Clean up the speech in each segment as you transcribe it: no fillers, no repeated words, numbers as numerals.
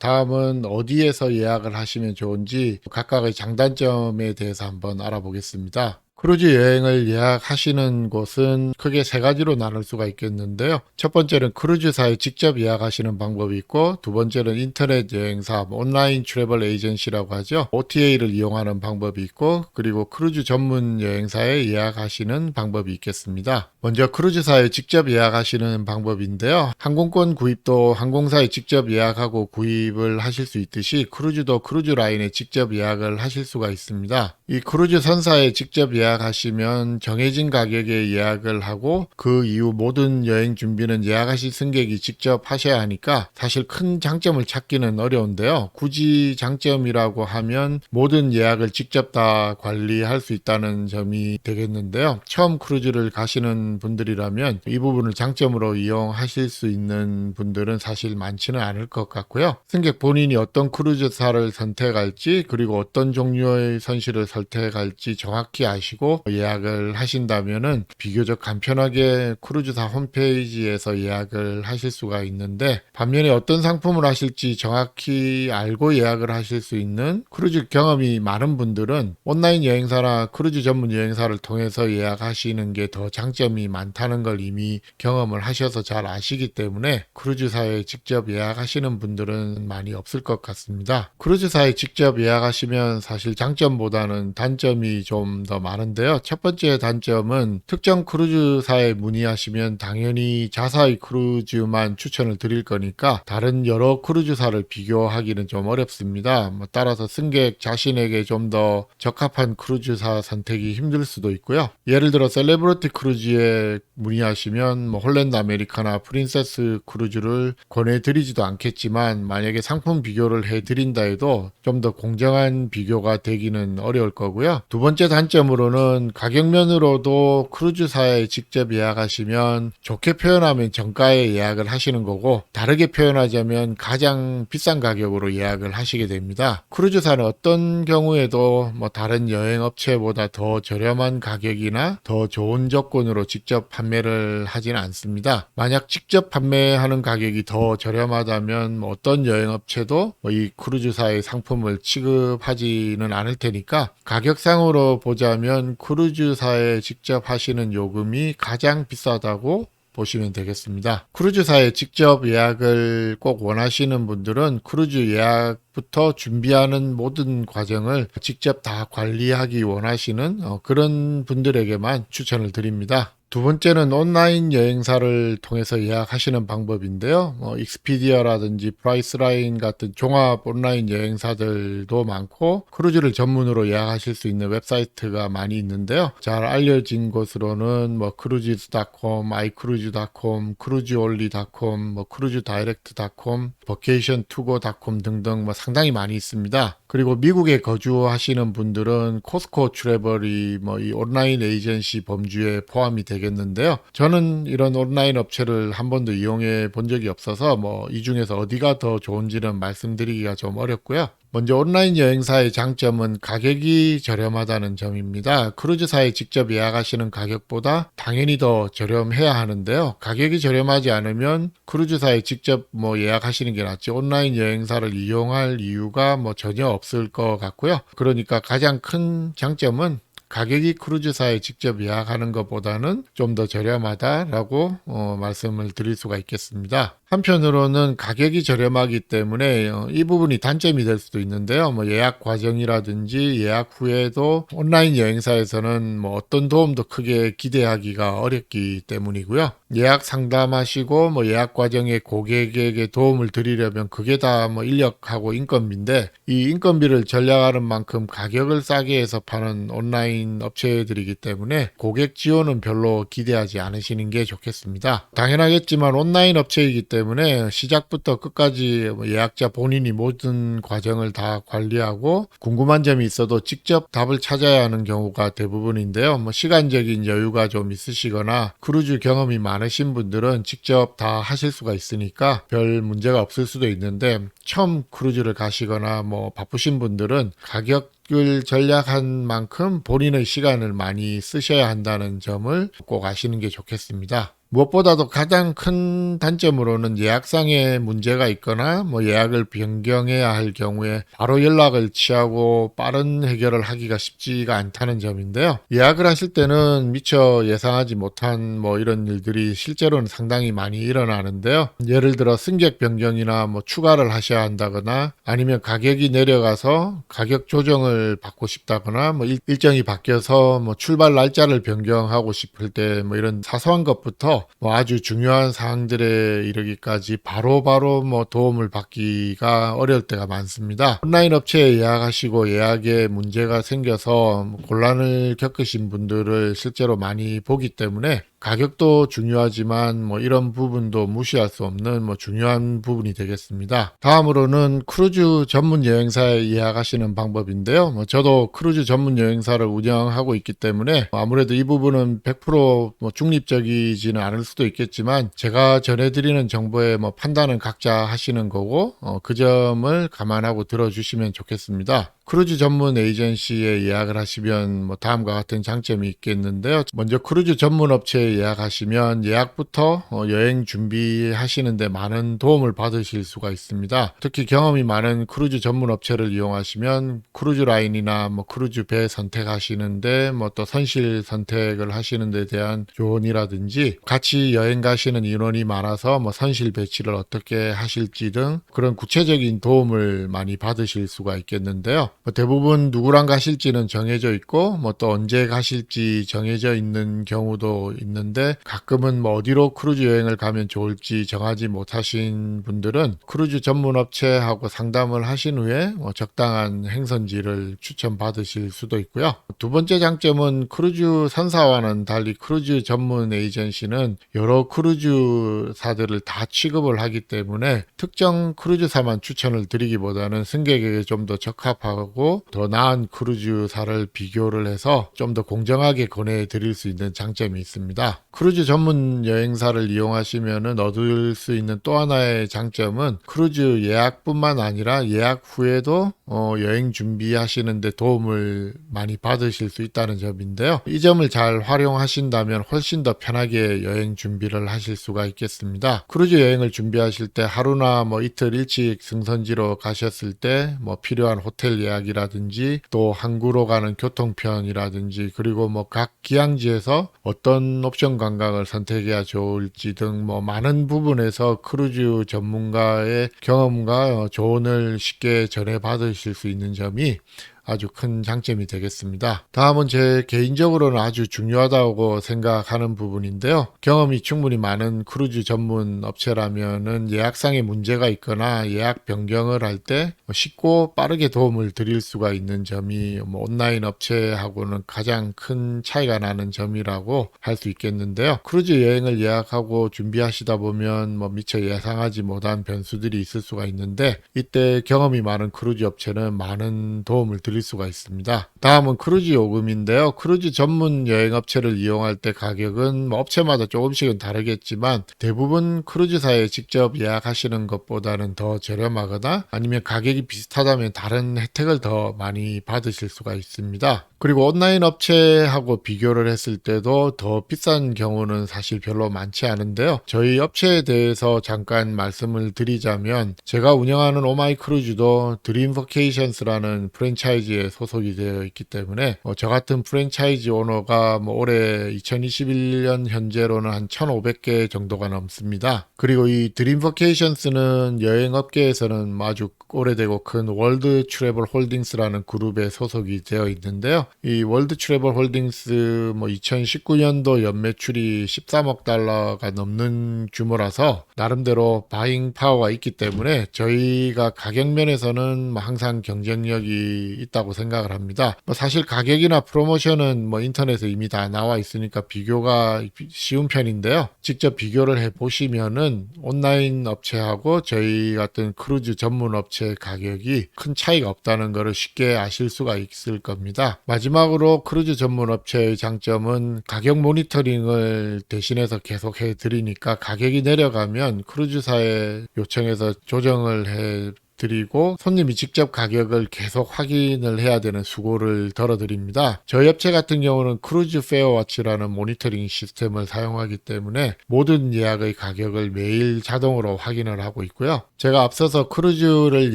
다음은 어디에서 예약을 하시면 좋은지 각각의 장단점에 대해서 한번 알아보겠습니다. 크루즈 여행을 예약하시는 곳은 크게 세 가지로 나눌 수가 있겠는데요. 첫 번째는 크루즈사에 직접 예약하시는 방법이 있고, 두 번째는 인터넷 여행사, 온라인 트래블 에이전시라고 하죠. OTA를 이용하는 방법이 있고, 그리고 크루즈 전문 여행사에 예약하시는 방법이 있겠습니다. 먼저 크루즈사에 직접 예약하시는 방법인데요. 항공권 구입도 항공사에 직접 예약하고 구입을 하실 수 있듯이 크루즈도 크루즈라인에 직접 예약을 하실 수가 있습니다. 이 크루즈 선사에 직접 예약하시면 정해진 가격에 예약을 하고 그 이후 모든 여행 준비는 예약하실 승객이 직접 하셔야 하니까 사실 큰 장점을 찾기는 어려운데요. 굳이 장점이라고 하면 모든 예약을 직접 다 관리할 수 있다는 점이 되겠는데요. 처음 크루즈를 가시는 분들이라면 이 부분을 장점으로 이용하실 수 있는 분들은 사실 많지는 않을 것 같고요. 승객 본인이 어떤 크루즈사를 선택할지 그리고 어떤 종류의 선실을 선택할지 정확히 아시고 예약을 하신다면은 비교적 간편하게 크루즈사 홈페이지에서 예약을 하실 수가 있는데, 반면에 어떤 상품을 하실지 정확히 알고 예약을 하실 수 있는 크루즈 경험이 많은 분들은 온라인 여행사나 크루즈 전문 여행사를 통해서 예약하시는 게 더 장점이 많다는 걸 이미 경험을 하셔서 잘 아시기 때문에 크루즈사에 직접 예약하시는 분들은 많이 없을 것 같습니다. 크루즈사에 직접 예약하시면 사실 장점보다는 단점이 좀 더 많은데요. 첫 번째 단점은 특정 크루즈사에 문의하시면 당연히 자사의 크루즈만 추천을 드릴 거니까 다른 여러 크루즈사를 비교하기는 좀 어렵습니다. 따라서 승객 자신에게 좀 더 적합한 크루즈사 선택이 힘들 수도 있고요. 예를 들어 셀레브리티 크루즈에 문의하시면 홀랜드 아메리카나 프린세스 크루즈를 권해드리지도 않겠지만, 만약에 상품 비교를 해드린다 해도 좀 더 공정한 비교가 되기는 어려울 거고요. 두 번째 단점으로는 가격면으로도 크루즈사에 직접 예약하시면 좋게 표현하면 정가에 예약을 하시는 거고, 다르게 표현하자면 가장 비싼 가격으로 예약을 하시게 됩니다. 크루즈사는 어떤 경우에도 다른 여행업체보다 더 저렴한 가격이나 더 좋은 조건으로 직접 판매를 하지는 않습니다. 만약 직접 판매하는 가격이 더 저렴하다면 어떤 여행업체도 이 크루즈사의 상품을 취급하지는 않을 테니까, 가격상으로 보자면 크루즈사에 직접 하시는 요금이 가장 비싸다고 보시면 되겠습니다. 크루즈사에 직접 예약을 꼭 원하시는 분들은 크루즈 예약부터 준비하는 모든 과정을 직접 다 관리하기 원하시는 그런 분들에게만 추천을 드립니다. 두 번째는 온라인 여행사를 통해서 예약하시는 방법인데요. 익스피디아라든지 프라이스라인 같은 종합 온라인 여행사들도 많고 크루즈를 전문으로 예약하실 수 있는 웹사이트가 많이 있는데요. 잘 알려진 곳으로는 크루즈닷컴, 아이크루즈닷컴, 크루즈올리닷컴, 크루즈다이렉트닷컴, 버케이션투고닷컴 등등 상당히 많이 있습니다. 그리고 미국에 거주하시는 분들은 코스코 트래블이 이 온라인 에이전시 범주에 포함이 되겠는데요. 저는 이런 온라인 업체를 한 번도 이용해 본 적이 없어서 이 중에서 어디가 더 좋은지는 말씀드리기가 좀 어렵고요. 먼저 온라인 여행사의 장점은 가격이 저렴하다는 점입니다. 크루즈사에 직접 예약하시는 가격보다 당연히 더 저렴해야 하는데요. 가격이 저렴하지 않으면 크루즈사에 직접 예약하시는 게 낫지 온라인 여행사를 이용할 이유가 전혀 없을 것 같고요. 그러니까 가장 큰 장점은 가격이 크루즈사에 직접 예약하는 것보다는 좀 더 저렴하다라고 말씀을 드릴 수가 있겠습니다. 한편으로는 가격이 저렴하기 때문에 이 부분이 단점이 될 수도 있는데요. 예약 과정이라든지 예약 후에도 온라인 여행사에서는 어떤 도움도 크게 기대하기가 어렵기 때문이고요. 예약 상담하시고 예약 과정에 고객에게 도움을 드리려면 그게 다 인력하고 인건비인데, 이 인건비를 절약하는 만큼 가격을 싸게 해서 파는 온라인 업체들이기 때문에 고객 지원은 별로 기대하지 않으시는 게 좋겠습니다. 당연하겠지만 온라인 업체이기 때문에 시작부터 끝까지 예약자 본인이 모든 과정을 다 관리하고 궁금한 점이 있어도 직접 답을 찾아야 하는 경우가 대부분인데요. 시간적인 여유가 좀 있으시거나 크루즈 경험이 많으신 분들은 직접 다 하실 수가 있으니까 별 문제가 없을 수도 있는데, 처음 크루즈를 가시거나 바쁘신 분들은 가격 가격을 전략한 만큼 본인의 시간을 많이 쓰셔야 한다는 점을 꼭 아시는 게 좋겠습니다. 무엇보다도 가장 큰 단점으로는 예약상에 문제가 있거나 예약을 변경해야 할 경우에 바로 연락을 취하고 빠른 해결을 하기가 쉽지가 않다는 점인데요. 예약을 하실 때는 미처 예상하지 못한 이런 일들이 실제로는 상당히 많이 일어나는데요. 예를 들어 승객 변경이나 추가를 하셔야 한다거나 아니면 가격이 내려가서 가격 조정을 받고 싶다거나 일정이 바뀌어서 출발 날짜를 변경하고 싶을 때 이런 사소한 것부터 아주 중요한 사항들에 이르기까지 바로바로 도움을 받기가 어려울 때가 많습니다. 온라인 업체에 예약하시고 예약에 문제가 생겨서 곤란을 겪으신 분들을 실제로 많이 보기 때문에 가격도 중요하지만 이런 부분도 무시할 수 없는 중요한 부분이 되겠습니다. 다음으로는 크루즈 전문 여행사에 예약하시는 방법인데요. 저도 크루즈 전문 여행사를 운영하고 있기 때문에 아무래도 이 부분은 100% 중립적이지는 않을 수도 있겠지만 제가 전해드리는 정보의 판단은 각자 하시는 거고 그 점을 감안하고 들어주시면 좋겠습니다. 크루즈 전문 에이전시에 예약을 하시면 다음과 같은 장점이 있겠는데요. 먼저 크루즈 전문 업체에 예약하시면 예약부터 여행 준비하시는데 많은 도움을 받으실 수가 있습니다. 특히 경험이 많은 크루즈 전문 업체를 이용하시면 크루즈 라인이나 크루즈 배 선택하시는데 또 선실 선택을 하시는 데 대한 조언이라든지 같이 여행 가시는 인원이 많아서 선실 배치를 어떻게 하실지 등 그런 구체적인 도움을 많이 받으실 수가 있겠는데요. 대부분 누구랑 가실지는 정해져 있고 또 언제 가실지 정해져 있는 경우도 있는데 가끔은 어디로 크루즈 여행을 가면 좋을지 정하지 못하신 분들은 크루즈 전문 업체하고 상담을 하신 후에 적당한 행선지를 추천받으실 수도 있고요. 두 번째 장점은 크루즈 선사와는 달리 크루즈 전문 에이전시는 여러 크루즈사들을 다 취급을 하기 때문에 특정 크루즈사만 추천을 드리기보다는 승객에게 좀 더 적합하고 더 나은 크루즈사를 비교를 해서 좀 더 공정하게 권해드릴 수 있는 장점이 있습니다. 크루즈 전문 여행사를 이용하시면 얻을 수 있는 또 하나의 장점은 크루즈 예약뿐만 아니라 예약 후에도 여행 준비하시는데 도움을 많이 받으실 수 있다는 점인데요. 이 점을 잘 활용하신다면 훨씬 더 편하게 여행 준비를 하실 수가 있겠습니다. 크루즈 여행을 준비하실 때 하루나 이틀 일찍 승선지로 가셨을 때 필요한 호텔 예약이라든지 또 항구로 가는 교통편이라든지 그리고 각 기항지에서 어떤 옵션 관광을 선택해야 좋을지 등 많은 부분에서 크루즈 전문가의 경험과 조언을 쉽게 전해받으실 수 있는 점이 아주 큰 장점이 되겠습니다. 다음은 제 개인적으로는 아주 중요하다고 생각하는 부분인데요. 경험이 충분히 많은 크루즈 전문 업체라면은 예약상에 문제가 있거나 예약 변경을 할 때 쉽고 빠르게 도움을 드릴 수가 있는 점이 온라인 업체하고는 가장 큰 차이가 나는 점이라고 할 수 있겠는데요. 크루즈 여행을 예약하고 준비하시다 보면 미처 예상하지 못한 변수들이 있을 수가 있는데 이때 경험이 많은 크루즈 업체는 많은 도움을 드릴 수가 있습니다. 다음은 크루즈 요금인데요. 크루즈 전문 여행업체를 이용할 때 가격은 업체마다 조금씩은 다르겠지만 대부분 크루즈사에 직접 예약하시는 것보다는 더 저렴하거나 아니면 가격이 비슷하다면 다른 혜택을 더 많이 받으실 수가 있습니다. 그리고 온라인 업체하고 비교를 했을 때도 더 비싼 경우는 사실 별로 많지 않은데요. 저희 업체에 대해서 잠깐 말씀을 드리자면 제가 운영하는 오마이크루즈도 드림버케이션스라는 프랜차이즈에 소속이 되어 있기 때문에 저 같은 프랜차이즈 오너가 올해 2021년 현재로는 한 1,500개 정도가 넘습니다. 그리고 이 드림버케이션스는 여행업계에서는 아주 오래되고 큰 월드 트래블 홀딩스라는 그룹에 소속이 되어 있는데요. 이 월드 트래블 홀딩스 2019년도 연매출이 13억 달러가 넘는 규모라서 나름대로 바잉 파워가 있기 때문에 저희가 가격 면에서는 항상 경쟁력이 있다고 생각을 합니다. 사실 가격이나 프로모션은 인터넷에 이미 다 나와 있으니까 비교가 쉬운 편인데요. 직접 비교를 해 보시면은 온라인 업체하고 저희 같은 크루즈 전문 업체 가격이 큰 차이가 없다는 것을 쉽게 아실 수가 있을 겁니다. 마지막으로 크루즈 전문 업체의 장점은 가격 모니터링을 대신해서 계속 해드리니까 가격이 내려가면 크루즈사에 요청해서 조정을 해 드리고 손님이 직접 가격을 계속 확인을 해야 되는 수고를 덜어드립니다. 저희 업체 같은 경우는 크루즈 페어워치라는 모니터링 시스템을 사용하기 때문에 모든 예약의 가격을 매일 자동으로 확인을 하고 있고요. 제가 앞서서 크루즈를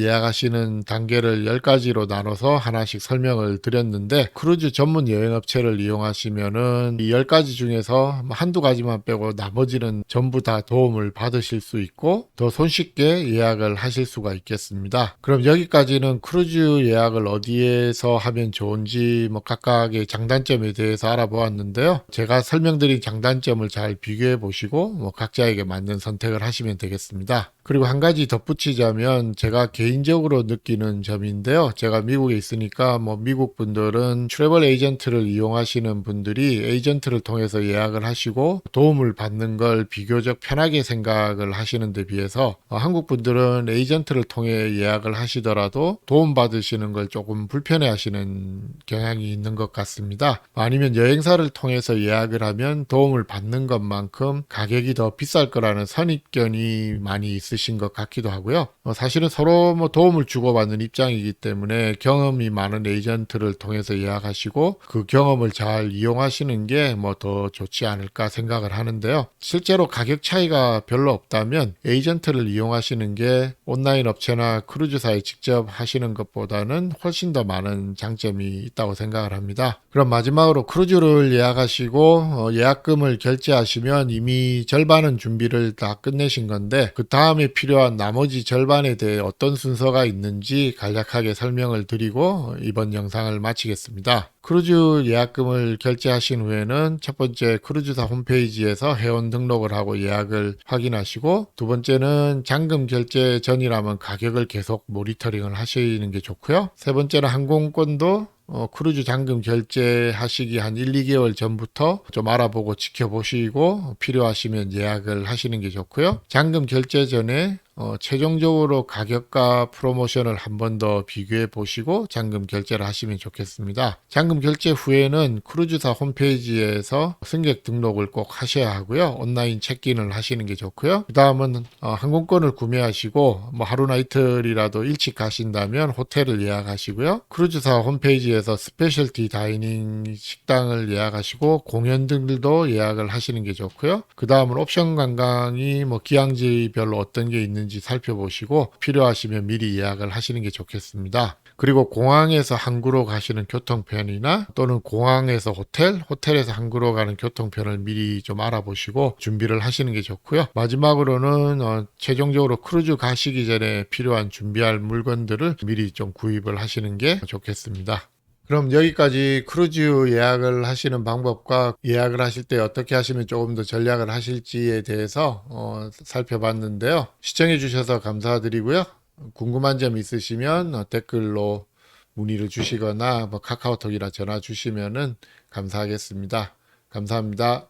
예약하시는 단계를 10가지로 나눠서 하나씩 설명을 드렸는데, 크루즈 전문 여행업체를 이용하시면은 이 10가지 중에서 한두 가지만 빼고 나머지는 전부 다 도움을 받으실 수 있고 더 손쉽게 예약을 하실 수가 있겠습니다. 그럼 여기까지는 크루즈 예약을 어디에서 하면 좋은지 각각의 장단점에 대해서 알아보았는데요. 제가 설명드린 장단점을 잘 비교해 보시고 각자에게 맞는 선택을 하시면 되겠습니다. 그리고 한 가지 덧붙이자면 제가 개인적으로 느끼는 점인데요. 제가 미국에 있으니까 미국 분들은 트래블 에이전트를 이용하시는 분들이 에이전트를 통해서 예약을 하시고 도움을 받는 걸 비교적 편하게 생각을 하시는 데 비해서 한국 분들은 에이전트를 통해 예약을 하시더라도 도움 받으시는 걸 조금 불편해 하시는 경향이 있는 것 같습니다. 아니면 여행사를 통해서 예약을 하면 도움을 받는 것만큼 가격이 더 비쌀 거라는 선입견이 많이 있으신 것 같기도 하고요. 사실은 서로 도움을 주고받는 입장이기 때문에 경험이 많은 에이전트를 통해서 예약하시고 그 경험을 잘 이용하시는 게 더 좋지 않을까 생각을 하는데요. 실제로 가격 차이가 별로 없다면 에이전트를 이용하시는 게 온라인 업체나 크루즈사에 직접 하시는 것보다는 훨씬 더 많은 장점이 있다고 생각을 합니다. 그럼 마지막으로 크루즈를 예약하시고 예약금을 결제하시면 이미 절반은 준비를 다 끝내신 건데, 그 다음에 필요한 나머지 절반에 대해 어떤 순서가 있는지 간략하게 설명을 드리고 이번 영상을 마치겠습니다. 크루즈 예약금을 결제하신 후에는 첫 번째, 크루즈사 홈페이지에서 회원 등록을 하고 예약을 확인하시고, 두 번째는 잔금 결제 전이라면 가격을 계속 모니터링을 하시는 게 좋고요. 세 번째는 항공권도 크루즈 잔금 결제하시기 한 1, 2개월 전부터 좀 알아보고 지켜보시고 필요하시면 예약을 하시는 게 좋고요. 잔금 결제 전에 최종적으로 가격과 프로모션을 한 번 더 비교해 보시고 잔금 결제를 하시면 좋겠습니다. 잔금 결제 후에는 크루즈사 홈페이지에서 승객 등록을 꼭 하셔야 하고요. 온라인 체크인을 하시는 게 좋고요. 그 다음은 항공권을 구매하시고 하루나 이틀이라도 일찍 가신다면 호텔을 예약하시고요. 크루즈사 홈페이지에서 스페셜티 다이닝 식당을 예약하시고 공연 등들도 예약을 하시는 게 좋고요. 그 다음은 옵션 관광이 기항지별로 어떤 게 있는지 살펴보시고 필요하시면 미리 예약을 하시는 게 좋겠습니다. 그리고 공항에서 항구로 가시는 교통편이나 또는 공항에서 호텔에서 항구로 가는 교통편을 미리 좀 알아보시고 준비를 하시는 게 좋고요. 마지막으로는 최종적으로 크루즈 가시기 전에 필요한 준비할 물건들을 미리 좀 구입을 하시는 게 좋겠습니다. 그럼 여기까지 크루즈 예약을 하시는 방법과 예약을 하실 때 어떻게 하시면 조금 더 전략을 하실지에 대해서 살펴봤는데요. 시청해 주셔서 감사드리고요. 궁금한 점 있으시면 댓글로 문의를 주시거나 카카오톡이나 전화 주시면은 감사하겠습니다. 감사합니다.